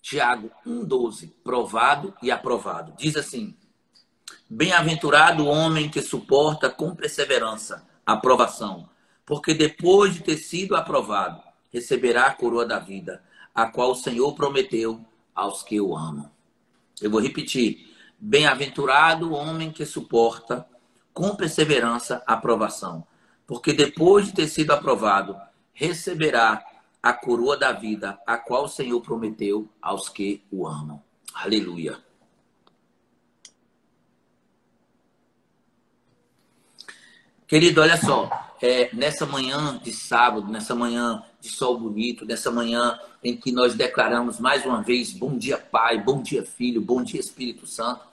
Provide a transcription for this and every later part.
Tiago 1,12, provado e aprovado. Diz assim: bem-aventurado o homem que suporta com perseverança a aprovação, porque depois de ter sido aprovado, receberá a coroa da vida, a qual o Senhor prometeu aos que o amam. Eu vou repetir. Bem-aventurado o homem que suporta com perseverança a aprovação, porque depois de ter sido aprovado, receberá a coroa da vida, a qual o Senhor prometeu aos que o amam. Aleluia. Querido, olha só, nessa manhã de sábado, nessa manhã de sol bonito, nessa manhã em que nós declaramos mais uma vez, bom dia Pai, bom dia Filho, bom dia Espírito Santo,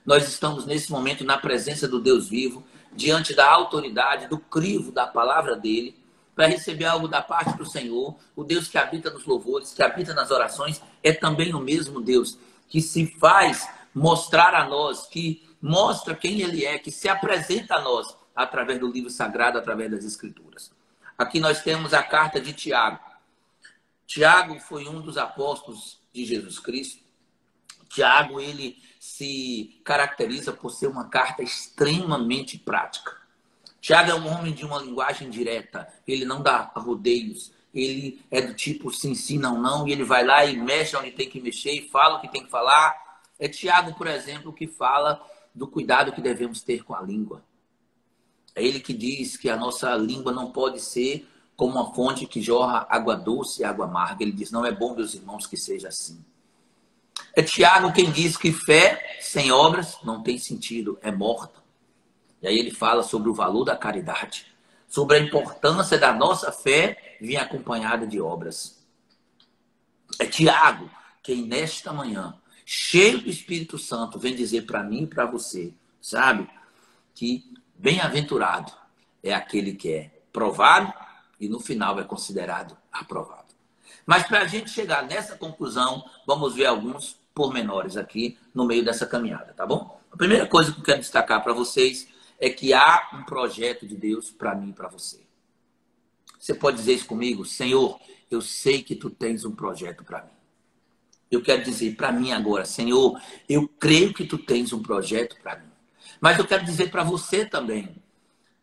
nós estamos nesse momento na presença do Deus vivo, diante da autoridade, do crivo da palavra dele, para receber algo da parte do Senhor. O Deus que habita nos louvores, que habita nas orações, é também o mesmo Deus que se faz mostrar a nós, que mostra quem ele é, que se apresenta a nós através do livro sagrado, através das Escrituras. Aqui nós temos a carta de Tiago. Tiago foi um dos apóstolos de Jesus Cristo. Tiago, ele se caracteriza por ser uma carta extremamente prática. Tiago é um homem de uma linguagem direta. Ele não dá rodeios. Ele é do tipo sim, sim, não, não. E ele vai lá e mexe onde tem que mexer e fala o que tem que falar. É Tiago, por exemplo, que fala do cuidado que devemos ter com a língua. É ele que diz que a nossa língua não pode ser como uma fonte que jorra água doce e água amarga. Ele diz, não é bom, meus irmãos, que seja assim. É Tiago quem diz que fé sem obras não tem sentido, é morta. E aí ele fala sobre o valor da caridade, sobre a importância da nossa fé vir acompanhada de obras. É Tiago quem nesta manhã, cheio do Espírito Santo, vem dizer para mim e para você, sabe, que bem-aventurado é aquele que é provado e no final é considerado aprovado. Mas para a gente chegar nessa conclusão, vamos ver alguns pormenores aqui no meio dessa caminhada, tá bom? A primeira coisa que eu quero destacar para vocês é que há um projeto de Deus para mim e para você. Você pode dizer isso comigo? Senhor, eu sei que tu tens um projeto para mim. Eu quero dizer para mim agora, Senhor, eu creio que tu tens um projeto para mim. Mas eu quero dizer para você também,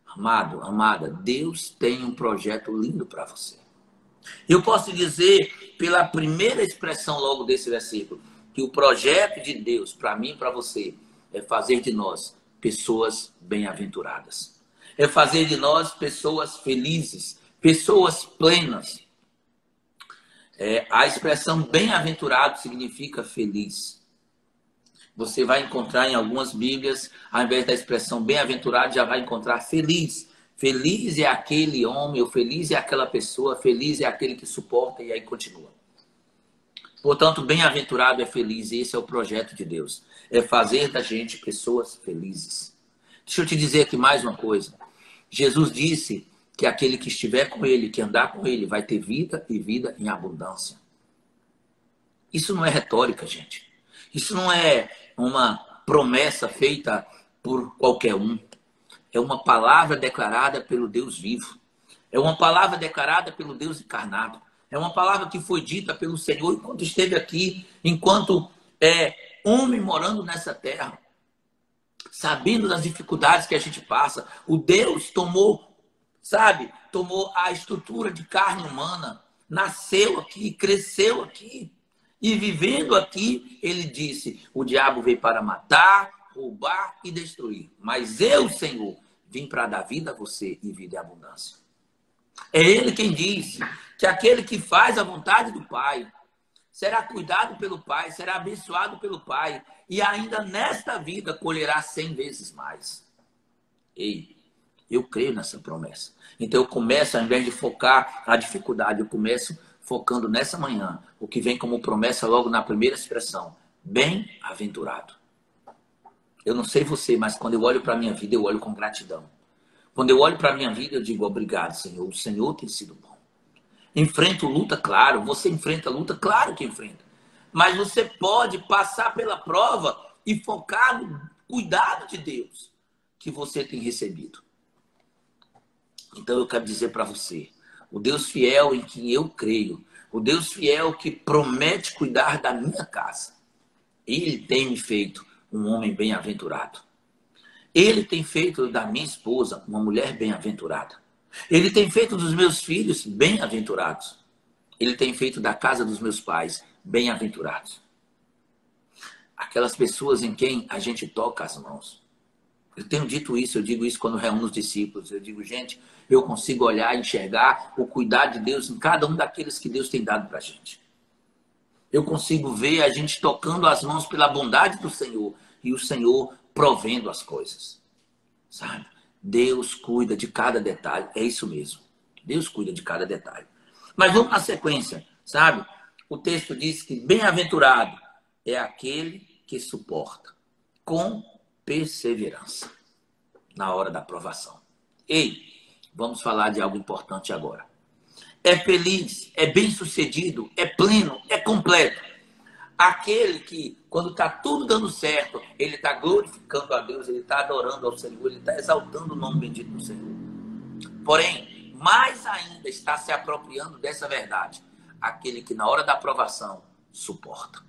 amado, amada, Deus tem um projeto lindo para você. Eu posso dizer, pela primeira expressão logo desse versículo, que o projeto de Deus para mim e para você é fazer de nós pessoas bem-aventuradas. É fazer de nós pessoas felizes, pessoas plenas. A expressão bem-aventurado significa feliz. Você vai encontrar em algumas Bíblias, ao invés da expressão bem-aventurado, já vai encontrar feliz. Feliz é aquele homem, ou feliz é aquela pessoa, feliz é aquele que suporta, e aí continua. Portanto, bem-aventurado é feliz, e esse é o projeto de Deus. É fazer da gente pessoas felizes. Deixa eu te dizer aqui mais uma coisa. Jesus disse que aquele que estiver com ele, que andar com ele, vai ter vida e vida em abundância. Isso não é retórica, gente. Isso não é uma promessa feita por qualquer um. É uma palavra declarada pelo Deus vivo. É uma palavra declarada pelo Deus encarnado. É uma palavra que foi dita pelo Senhor enquanto esteve aqui, enquanto homem morando nessa terra, sabendo das dificuldades que a gente passa. O Deus tomou, tomou a estrutura de carne humana, nasceu aqui, cresceu aqui. E vivendo aqui, ele disse, o diabo veio para matar, roubar e destruir. Mas eu, Senhor, vim para dar vida a você e vida em abundância. É ele quem diz que aquele que faz a vontade do Pai será cuidado pelo Pai, será abençoado pelo Pai e ainda nesta vida colherá 100 vezes mais. Ei, eu creio nessa promessa. Então eu começo, ao invés de focar na dificuldade, eu começo focando nessa manhã, o que vem como promessa logo na primeira expressão, bem-aventurado. Eu não sei você, mas quando eu olho para a minha vida, eu olho com gratidão. Quando eu olho para a minha vida, eu digo, obrigado, Senhor. O Senhor tem sido bom. Enfrento luta, claro. Você enfrenta luta, claro que enfrenta. Mas você pode passar pela prova e focar no cuidado de Deus que você tem recebido. Então eu quero dizer para você, o Deus fiel em quem eu creio, o Deus fiel que promete cuidar da minha casa. Ele tem me feito um homem bem-aventurado. Ele tem feito da minha esposa uma mulher bem-aventurada. Ele tem feito dos meus filhos bem-aventurados. Ele tem feito da casa dos meus pais bem-aventurados. Aquelas pessoas em quem a gente toca as mãos. Eu tenho dito isso, eu digo isso quando reúno os discípulos. Eu digo, gente, eu consigo olhar e enxergar o cuidado de Deus em cada um daqueles que Deus tem dado para a gente. Eu consigo ver a gente tocando as mãos pela bondade do Senhor e o Senhor provendo as coisas. Sabe? Deus cuida de cada detalhe. É isso mesmo. Deus cuida de cada detalhe. Mas vamos na sequência, sabe? O texto diz que bem-aventurado é aquele que suporta com perseverança na hora da provação. Ei, vamos falar de algo importante agora. É feliz, é bem-sucedido, é pleno, é completo. Aquele que, quando está tudo dando certo, ele está glorificando a Deus, ele está adorando ao Senhor, ele está exaltando o nome bendito do Senhor. Porém, mais ainda está se apropriando dessa verdade. Aquele que na hora da provação suporta.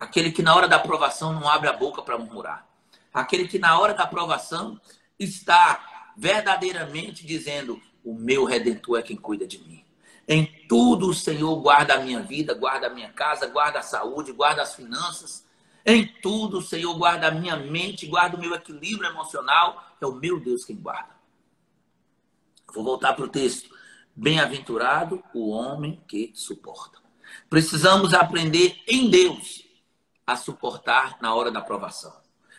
Aquele que na hora da provação não abre a boca para murmurar. Aquele que na hora da provação está verdadeiramente dizendo: o meu Redentor é quem cuida de mim. Em tudo o Senhor guarda a minha vida, guarda a minha casa, guarda a saúde, guarda as finanças. Em tudo o Senhor guarda a minha mente, guarda o meu equilíbrio emocional. É o meu Deus quem guarda. Vou voltar para o texto. Bem-aventurado o homem que suporta. Precisamos aprender em Deus a suportar na hora da provação.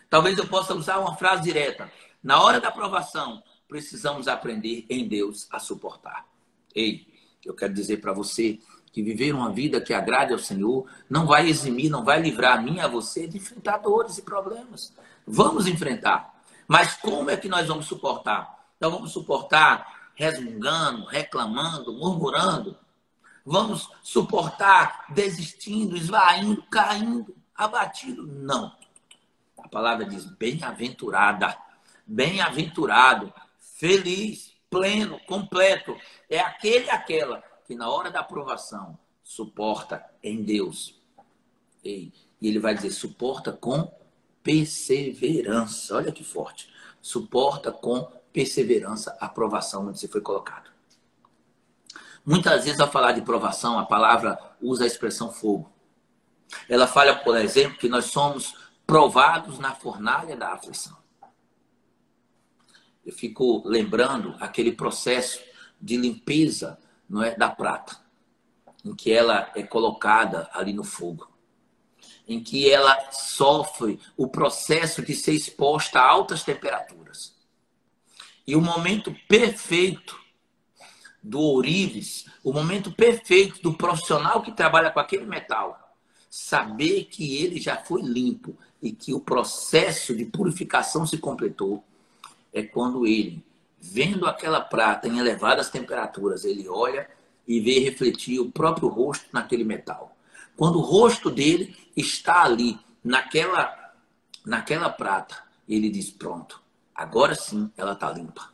Talvez eu possa usar uma frase direta. Na hora da provação, precisamos aprender em Deus a suportar. Ei, eu quero dizer para você que viver uma vida que agrade ao Senhor não vai eximir, não vai livrar a mim e a você de enfrentar dores e problemas. Vamos enfrentar. Mas como é que nós vamos suportar? Então vamos suportar resmungando, reclamando, murmurando. Vamos suportar desistindo, esvaindo, caindo, abatido? Não. A palavra diz bem-aventurada, bem-aventurado, feliz, pleno, completo. É aquele e aquela que na hora da provação suporta em Deus. E ele vai dizer, suporta com perseverança. Olha que forte. Suporta com perseverança a provação onde você foi colocado. Muitas vezes, ao falar de provação, a palavra usa a expressão fogo. Ela fala, por exemplo, que nós somos provados na fornalha da aflição. Eu fico lembrando aquele processo de limpeza, não é, da prata, em que ela é colocada ali no fogo, em que ela sofre o processo de ser exposta a altas temperaturas. E o momento perfeito do ourives, o momento perfeito do profissional que trabalha com aquele metal, saber que ele já foi limpo e que o processo de purificação se completou, é quando ele, vendo aquela prata em elevadas temperaturas, ele olha e vê refletir o próprio rosto naquele metal. Quando o rosto dele está ali, naquela prata, ele diz, pronto, agora sim ela está limpa.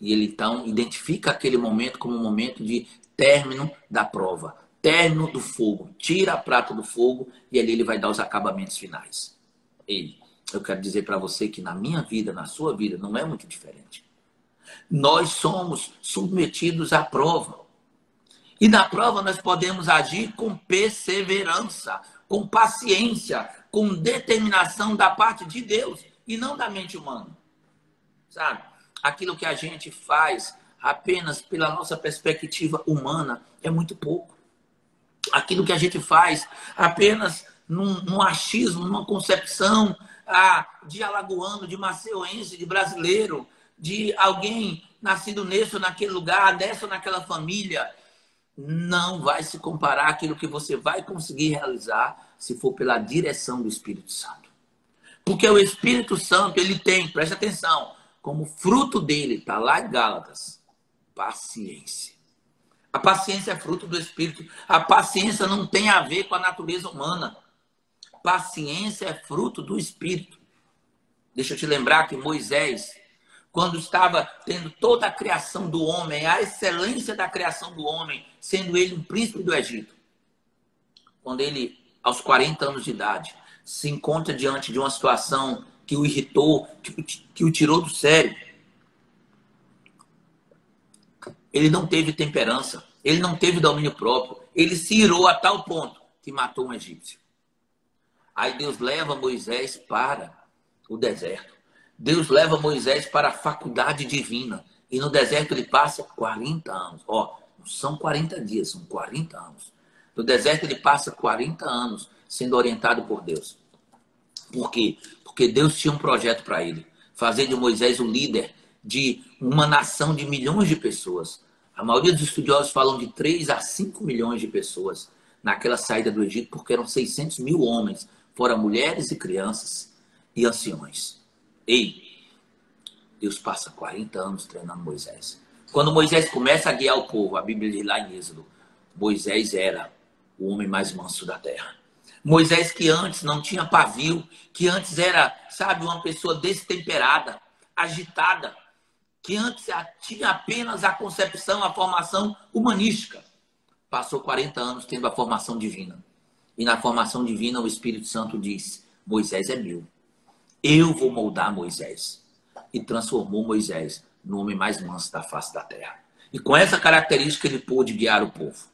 E ele então identifica aquele momento como um momento de término da prova, término do fogo. Tira a prata do fogo e ali ele vai dar os acabamentos finais. Eu quero dizer para você que na minha vida, na sua vida, não é muito diferente. Nós somos submetidos à prova. E na prova nós podemos agir com perseverança, com paciência, com determinação da parte de Deus e não da mente humana. Sabe? Aquilo que a gente faz apenas pela nossa perspectiva humana é muito pouco. Aquilo que a gente faz apenas num achismo, numa concepção de alagoano, de maceuense, de brasileiro, de alguém nascido nesse ou naquele lugar, dessa ou naquela família, não vai se comparar àquilo que você vai conseguir realizar se for pela direção do Espírito Santo. Porque o Espírito Santo, ele tem, preste atenção, como fruto dele, está lá em Gálatas, paciência. A paciência é fruto do Espírito. A paciência não tem a ver com a natureza humana. Paciência é fruto do Espírito. Deixa eu te lembrar que Moisés, quando estava tendo toda a criação do homem, a excelência da criação do homem, sendo ele um príncipe do Egito. Quando ele, aos 40 anos de idade, se encontra diante de uma situação que o irritou, que o tirou do sério, ele não teve temperança, ele não teve domínio próprio, ele se irou a tal ponto que matou um egípcio. Aí Deus leva Moisés para o deserto. Deus leva Moisés para a faculdade divina. E no deserto ele passa 40 anos. Ó, não são 40 dias, são 40 anos. No deserto ele passa 40 anos sendo orientado por Deus. Por quê? Porque Deus tinha um projeto para ele. Fazer de Moisés o líder de uma nação de milhões de pessoas. A maioria dos estudiosos falam de 3 a 5 milhões de pessoas naquela saída do Egito, porque eram 600 mil homens, fora mulheres e crianças e anciões. Ei, Deus passa 40 anos treinando Moisés. Quando Moisés começa a guiar o povo, a Bíblia diz lá em Êxodo, Moisés era o homem mais manso da terra. Moisés que antes não tinha pavio, que antes era, sabe, uma pessoa destemperada, agitada, que antes tinha apenas a concepção, a formação humanística. Passou 40 anos tendo a formação divina. E na formação divina o Espírito Santo diz, Moisés é meu. Eu vou moldar Moisés. E transformou Moisés no homem mais manso da face da terra. E com essa característica ele pôde guiar o povo.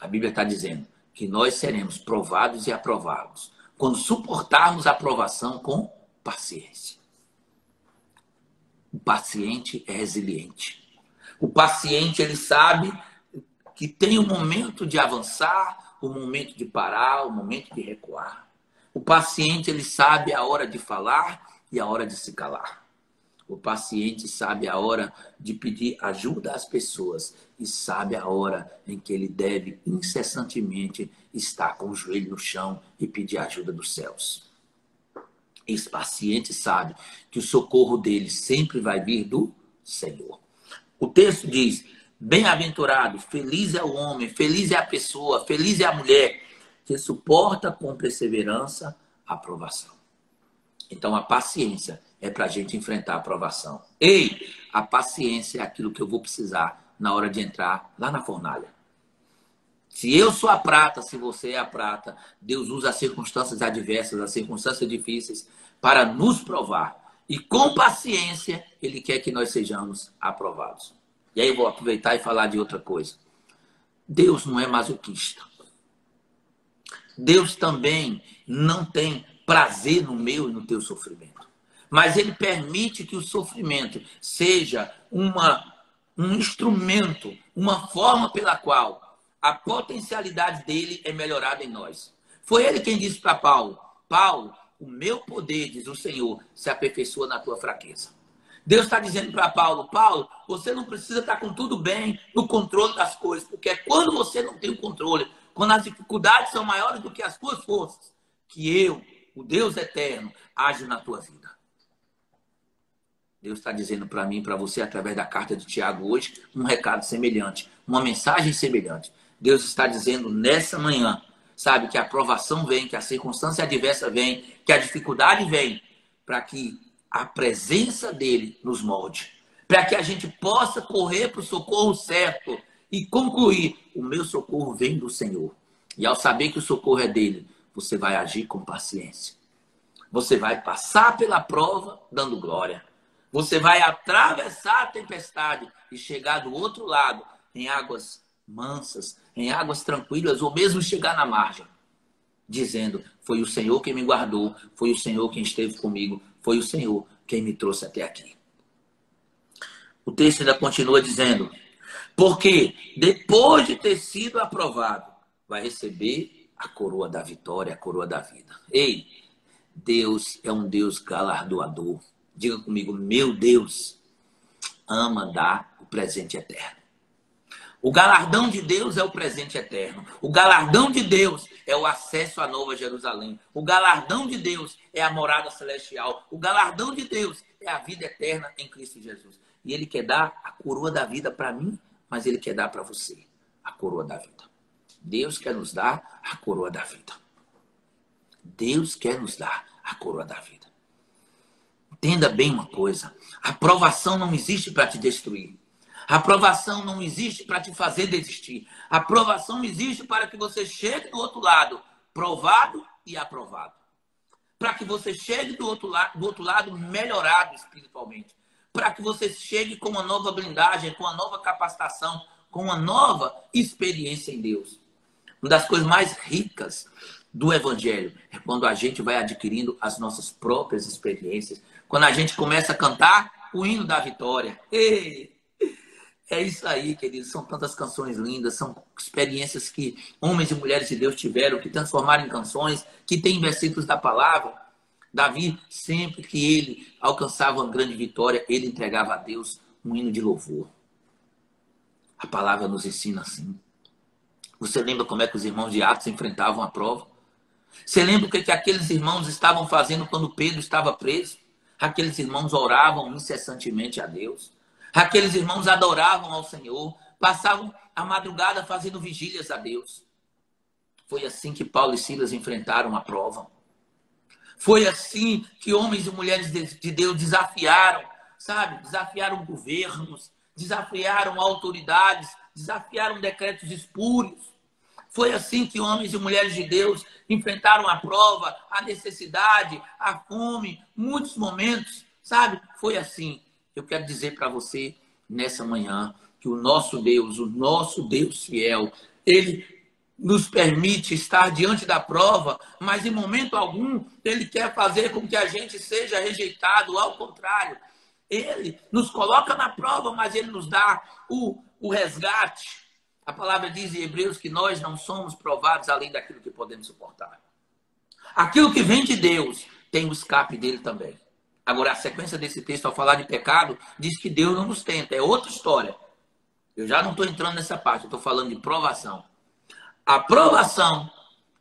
A Bíblia está dizendo que nós seremos provados e aprovados quando suportarmos a provação com paciência. O paciente é resiliente. O paciente, ele sabe que tem um momento de avançar, um momento de parar, um momento de recuar. O paciente, ele sabe a hora de falar e a hora de se calar. O paciente sabe a hora de pedir ajuda às pessoas e sabe a hora em que ele deve incessantemente estar com o joelho no chão e pedir ajuda dos céus. Esse paciente sabe que o socorro dele sempre vai vir do Senhor. O texto diz, bem-aventurado, feliz é o homem, feliz é a pessoa, feliz é a mulher que suporta com perseverança a provação. Então a paciência é para a gente enfrentar a provação. Ei, a paciência é aquilo que eu vou precisar na hora de entrar lá na fornalha. Se eu sou a prata, se você é a prata, Deus usa as circunstâncias adversas, as circunstâncias difíceis para nos provar. E com paciência, Ele quer que nós sejamos aprovados. E aí eu vou aproveitar e falar de outra coisa. Deus não é masoquista. Deus também não tem prazer no meu e no teu sofrimento. Mas Ele permite que o sofrimento seja um instrumento, uma forma pela qual a potencialidade dele é melhorada em nós. Foi ele quem disse para Paulo, Paulo, o meu poder, diz o Senhor, se aperfeiçoa na tua fraqueza. Deus está dizendo para Paulo, Paulo, você não precisa estar com tudo bem no controle das coisas, porque é quando você não tem o controle, quando as dificuldades são maiores do que as tuas forças, que eu, o Deus eterno, ajo na tua vida. Deus está dizendo para mim e para você, através da carta de Tiago hoje, um recado semelhante, uma mensagem semelhante. Deus está dizendo nessa manhã, sabe, que a provação vem, que a circunstância adversa vem, que a dificuldade vem, para que a presença dele nos molde. Para que a gente possa correr para o socorro certo e concluir, o meu socorro vem do Senhor. E ao saber que o socorro é dele, você vai agir com paciência. Você vai passar pela prova dando glória. Você vai atravessar a tempestade e chegar do outro lado em águas mansas, em águas tranquilas, ou mesmo chegar na margem, dizendo, foi o Senhor quem me guardou, foi o Senhor quem esteve comigo, foi o Senhor quem me trouxe até aqui. O texto ainda continua dizendo, porque depois de ter sido aprovado, vai receber a coroa da vitória, a coroa da vida. Ei, Deus é um Deus galardoador. Diga comigo, meu Deus ama dar o presente eterno. O galardão de Deus é o presente eterno. O galardão de Deus é o acesso à Nova Jerusalém. O galardão de Deus é a morada celestial. O galardão de Deus é a vida eterna em Cristo Jesus. E Ele quer dar a coroa da vida para mim, mas Ele quer dar para você a coroa da vida. Deus quer nos dar a coroa da vida. Deus quer nos dar a coroa da vida. Entenda bem uma coisa. A provação não existe para te destruir. A provação não existe para te fazer desistir. A provação existe para que você chegue do outro lado, provado e aprovado. Para que você chegue do outro lado melhorado espiritualmente. Para que você chegue com uma nova blindagem, com uma nova capacitação, com uma nova experiência em Deus. Uma das coisas mais ricas do Evangelho é quando a gente vai adquirindo as nossas próprias experiências. Quando a gente começa a cantar o hino da vitória. Ei! É isso aí, queridos. São tantas canções lindas, são experiências que homens e mulheres de Deus tiveram, que transformaram em canções, que tem versículos da palavra. Davi, sempre que ele alcançava uma grande vitória, ele entregava a Deus um hino de louvor. A palavra nos ensina assim. Você lembra como é que os irmãos de Atos enfrentavam a prova? Você lembra o que aqueles irmãos estavam fazendo quando Pedro estava preso? Aqueles irmãos oravam incessantemente a Deus. Aqueles irmãos adoravam ao Senhor, passavam a madrugada fazendo vigílias a Deus. Foi assim que Paulo e Silas enfrentaram a prova. Foi assim que homens e mulheres de Deus desafiaram, sabe? Desafiaram governos, desafiaram autoridades, desafiaram decretos espúrios. Foi assim que homens e mulheres de Deus enfrentaram a prova, a necessidade, a fome, muitos momentos, sabe? Foi assim. Eu quero dizer para você, nessa manhã, que o nosso Deus fiel, Ele nos permite estar diante da prova, mas em momento algum Ele quer fazer com que a gente seja rejeitado. Ao contrário, Ele nos coloca na prova, mas Ele nos dá o resgate. A palavra diz em Hebreus que nós não somos provados além daquilo que podemos suportar. Aquilo que vem de Deus tem o escape dele também. Agora, a sequência desse texto, ao falar de pecado, diz que Deus não nos tenta. É outra história. Eu já não estou entrando nessa parte. Eu estou falando de provação. A provação,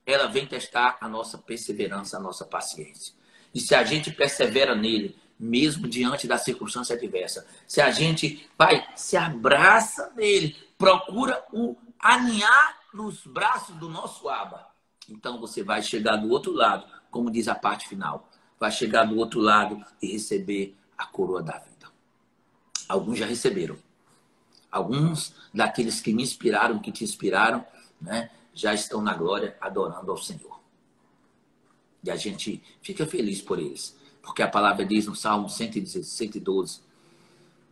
ela vem testar a nossa perseverança, a nossa paciência. E se a gente persevera nele, mesmo diante da circunstância adversa, se a gente, se abraça nele, procura o aninhar nos braços do nosso Abba, então você vai chegar do outro lado, como diz a parte final. Vai chegar do outro lado e receber a coroa da vida. Alguns já receberam. Alguns daqueles que me inspiraram, que te inspiraram, né, já estão na glória adorando ao Senhor. E a gente fica feliz por eles. Porque a palavra diz no Salmo 112,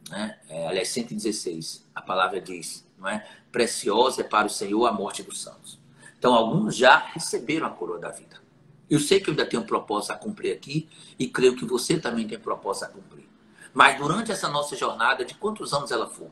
né, aliás, 116, a palavra diz, não é? Preciosa é para o Senhor a morte dos santos. Então, alguns já receberam a coroa da vida. Eu sei que eu ainda tenho um propósito a cumprir aqui e creio que você também tem propósito a cumprir. Mas durante essa nossa jornada, de quantos anos ela for,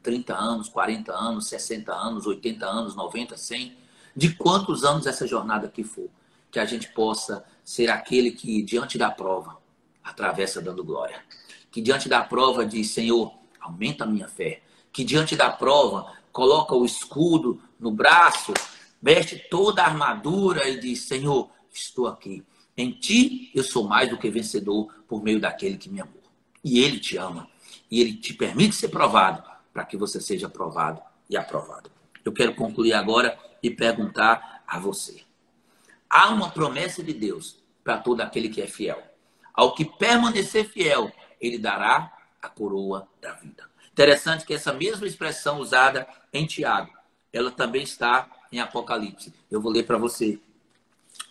30 anos, 40 anos, 60 anos, 80 anos, 90, 100, de quantos anos essa jornada aqui for, que a gente possa ser aquele que, diante da prova, atravessa dando glória. Que diante da prova diz, Senhor, aumenta a minha fé. Que diante da prova, coloca o escudo no braço, veste toda a armadura e diz, Senhor, estou aqui. Em ti eu sou mais do que vencedor por meio daquele que me amou. E ele te ama. E ele te permite ser provado para que você seja aprovado e aprovado. Eu quero concluir agora e perguntar a você. Há uma promessa de Deus para todo aquele que é fiel. Ao que permanecer fiel, ele dará a coroa da vida. Interessante que essa mesma expressão usada em Tiago, ela também está em Apocalipse. Eu vou ler para você.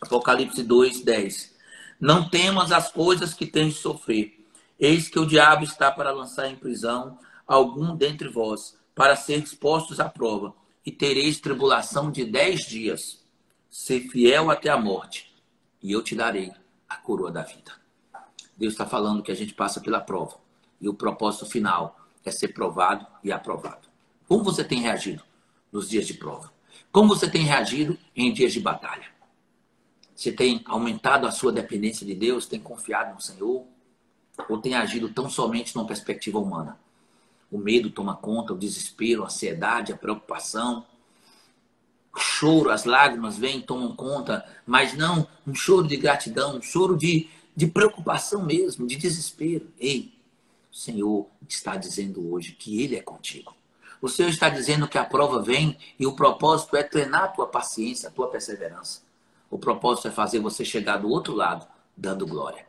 Apocalipse 2:10. Não temas as coisas que tens de sofrer. Eis que o diabo está para lançar em prisão algum dentre vós, para ser expostos à prova, e tereis tribulação de 10 dias. Ser fiel até a morte, e eu te darei a coroa da vida. Deus está falando que a gente passa pela prova. E o propósito final é ser provado e aprovado. Como você tem reagido nos dias de prova? Como você tem reagido em dias de batalha? Você tem aumentado a sua dependência de Deus? Tem confiado no Senhor? Ou tem agido tão somente numa perspectiva humana? O medo toma conta, o desespero, a ansiedade, a preocupação. O choro, as lágrimas vêm, tomam conta. Mas não um choro de gratidão, um choro de preocupação mesmo, de desespero. Ei, o Senhor está dizendo hoje que Ele é contigo. O Senhor está dizendo que a prova vem e o propósito é treinar a tua paciência, a tua perseverança. O propósito é fazer você chegar do outro lado, dando glória.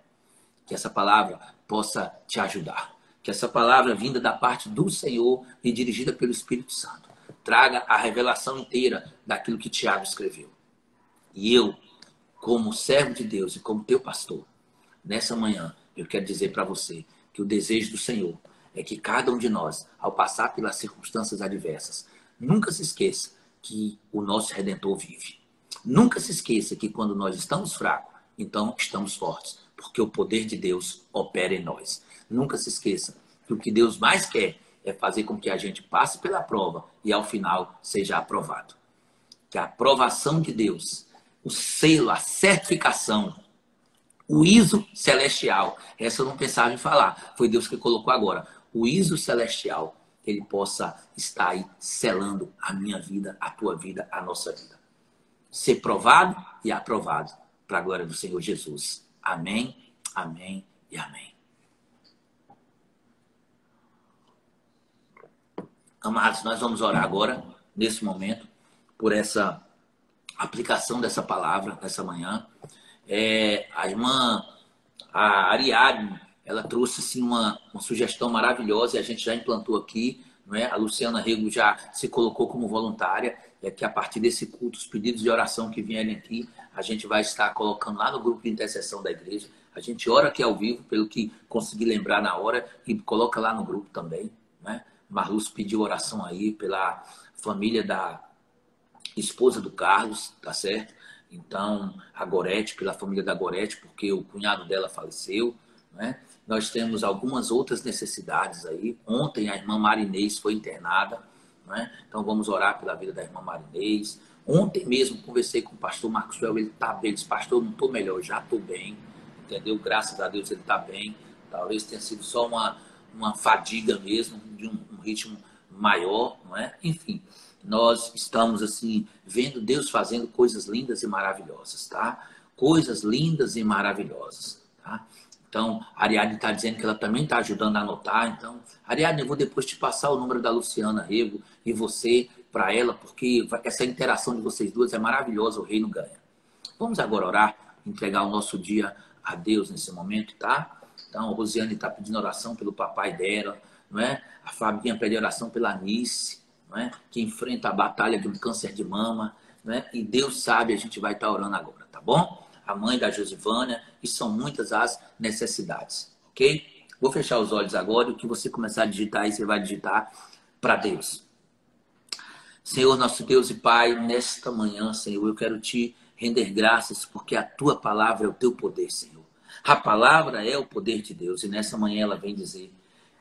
Que essa palavra possa te ajudar. Que essa palavra vinda da parte do Senhor e dirigida pelo Espírito Santo traga a revelação inteira daquilo que Tiago escreveu. E eu, como servo de Deus e como teu pastor, nessa manhã eu quero dizer para você que o desejo do Senhor é que cada um de nós, ao passar pelas circunstâncias adversas, nunca se esqueça que o nosso Redentor vive. Nunca se esqueça que quando nós estamos fracos, então estamos fortes, porque o poder de Deus opera em nós. Nunca se esqueça que o que Deus mais quer é fazer com que a gente passe pela prova e ao final seja aprovado. Que a aprovação de Deus, o selo, a certificação, o ISO celestial, essa eu não pensava em falar, foi Deus que colocou agora, o ISO celestial, ele possa estar aí selando a minha vida, a tua vida, a nossa vida. Ser provado e aprovado para a glória do Senhor Jesus. Amém, amém e amém. Amados, nós vamos orar agora, nesse momento, por essa aplicação dessa palavra, nessa manhã. A irmã, a Ariadne, ela trouxe assim, uma sugestão maravilhosa e a gente já implantou aqui, não é? A Luciana Rego já se colocou como voluntária, que a partir desse culto, os pedidos de oração que vierem aqui, a gente vai estar colocando lá no grupo de intercessão da igreja. A gente ora aqui ao vivo, pelo que consegui lembrar na hora, e coloca lá no grupo também, né? Marluz pediu oração aí pela família da esposa do Carlos, tá certo? Então, a Gorete, pela família da Gorete, porque o cunhado dela faleceu, né? Nós temos algumas outras necessidades aí. Ontem a irmã Marinês foi internada, né? Então vamos orar pela vida da irmã Marinês. Ontem mesmo conversei com o pastor Marcos Well, ele tá bem, ele disse, pastor, eu não estou melhor, já estou bem, entendeu? Graças a Deus ele está bem. Talvez tenha sido só uma fadiga mesmo, de um ritmo maior, não é? Enfim, nós estamos assim, vendo Deus fazendo coisas lindas e maravilhosas, tá? Coisas lindas e maravilhosas, tá? Então, a Ariadne está dizendo que ela também está ajudando a anotar. Então, Ariadne, eu vou depois te passar o número da Luciana Rego e você para ela, porque essa interação de vocês duas é maravilhosa, o reino ganha. Vamos agora orar, entregar o nosso dia a Deus nesse momento, tá? Então, a Rosiane está pedindo oração pelo papai dela, não é? A Fabinha pede oração pela Anice, não é? Que enfrenta a batalha de um câncer de mama, não é? E Deus sabe, a gente vai estar orando agora, tá bom? A mãe da Josivânia, e são muitas as necessidades, ok? Vou fechar os olhos agora e o que você começar a digitar aí, você vai digitar para Deus. Senhor, nosso Deus e Pai, nesta manhã, Senhor, eu quero te render graças porque a tua palavra é o teu poder, Senhor. A palavra é o poder de Deus e nessa manhã ela vem dizer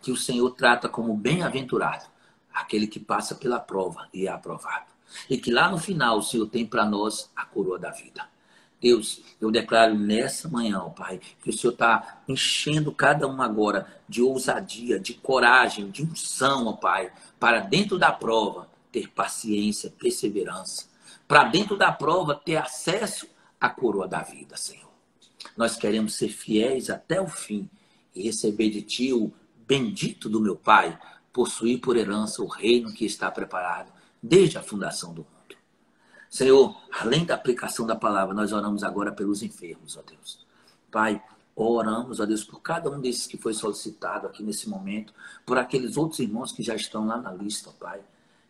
que o Senhor trata como bem-aventurado aquele que passa pela prova e é aprovado. E que lá no final o Senhor tem para nós a coroa da vida. Deus, eu declaro nessa manhã, ó Pai, que o Senhor está enchendo cada um agora de ousadia, de coragem, de unção, ó Pai, para dentro da prova ter paciência, perseverança. Para dentro da prova ter acesso à coroa da vida, Senhor. Nós queremos ser fiéis até o fim e receber de Ti o bendito do meu Pai, possuir por herança o reino que está preparado desde a fundação do mundo. Senhor, além da aplicação da palavra, nós oramos agora pelos enfermos, ó Deus. Pai, oramos, ó Deus, por cada um desses que foi solicitado aqui nesse momento, por aqueles outros irmãos que já estão lá na lista, ó Pai.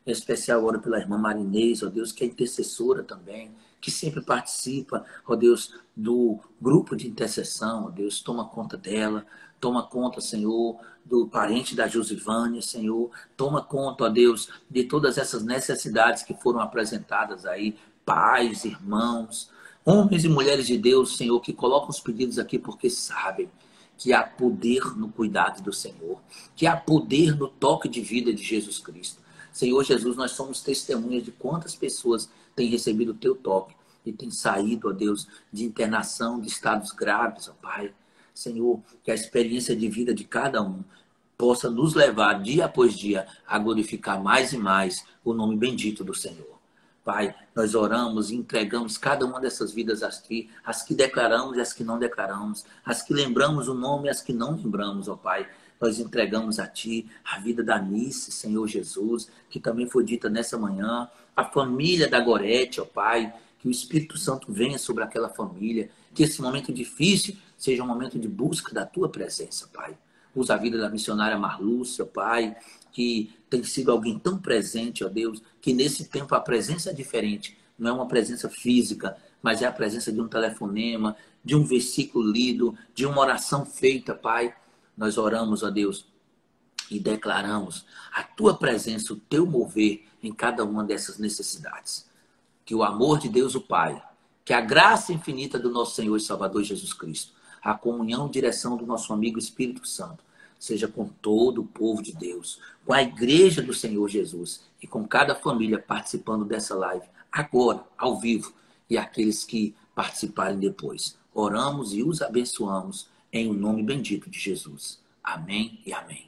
Em especial, oro pela irmã Marinês, ó Deus, que é intercessora também, que sempre participa, ó Deus, do grupo de intercessão, ó Deus, toma conta dela, toma conta, Senhor, do parente da Josivânia, Senhor, toma conta, ó Deus, de todas essas necessidades que foram apresentadas aí, pais, irmãos, homens e mulheres de Deus, Senhor, que colocam os pedidos aqui porque sabem que há poder no cuidado do Senhor, que há poder no toque de vida de Jesus Cristo. Senhor Jesus, nós somos testemunhas de quantas pessoas têm recebido o teu toque e têm saído, ó Deus, de internação, de estados graves, ó Pai. Senhor, que a experiência de vida de cada um possa nos levar, dia após dia, a glorificar mais e mais o nome bendito do Senhor. Pai, nós oramos e entregamos cada uma dessas vidas a Ti, as que declaramos e as que não declaramos, as que lembramos o nome e as que não lembramos, ó Pai. Nós entregamos a Ti a vida da Anice, Senhor Jesus, que também foi dita nessa manhã, a família da Gorete, ó Pai, Que o Espírito Santo venha sobre aquela família. Que esse momento difícil seja um momento de busca da tua presença, Pai. Usa a vida da missionária Marlúcia, Pai, que tem sido alguém tão presente, ó Deus, que nesse tempo a presença é diferente. Não é uma presença física, mas é a presença de um telefonema, de um versículo lido, de uma oração feita, Pai. Nós oramos, ó Deus, e declaramos a tua presença, o teu mover em cada uma dessas necessidades. Que o amor de Deus, o Pai, que a graça infinita do nosso Senhor e Salvador Jesus Cristo, a comunhão e direção do nosso amigo Espírito Santo, seja com todo o povo de Deus, com a igreja do Senhor Jesus e com cada família participando dessa live, agora, ao vivo, e aqueles que participarem depois. Oramos e os abençoamos em o nome bendito de Jesus. Amém e amém.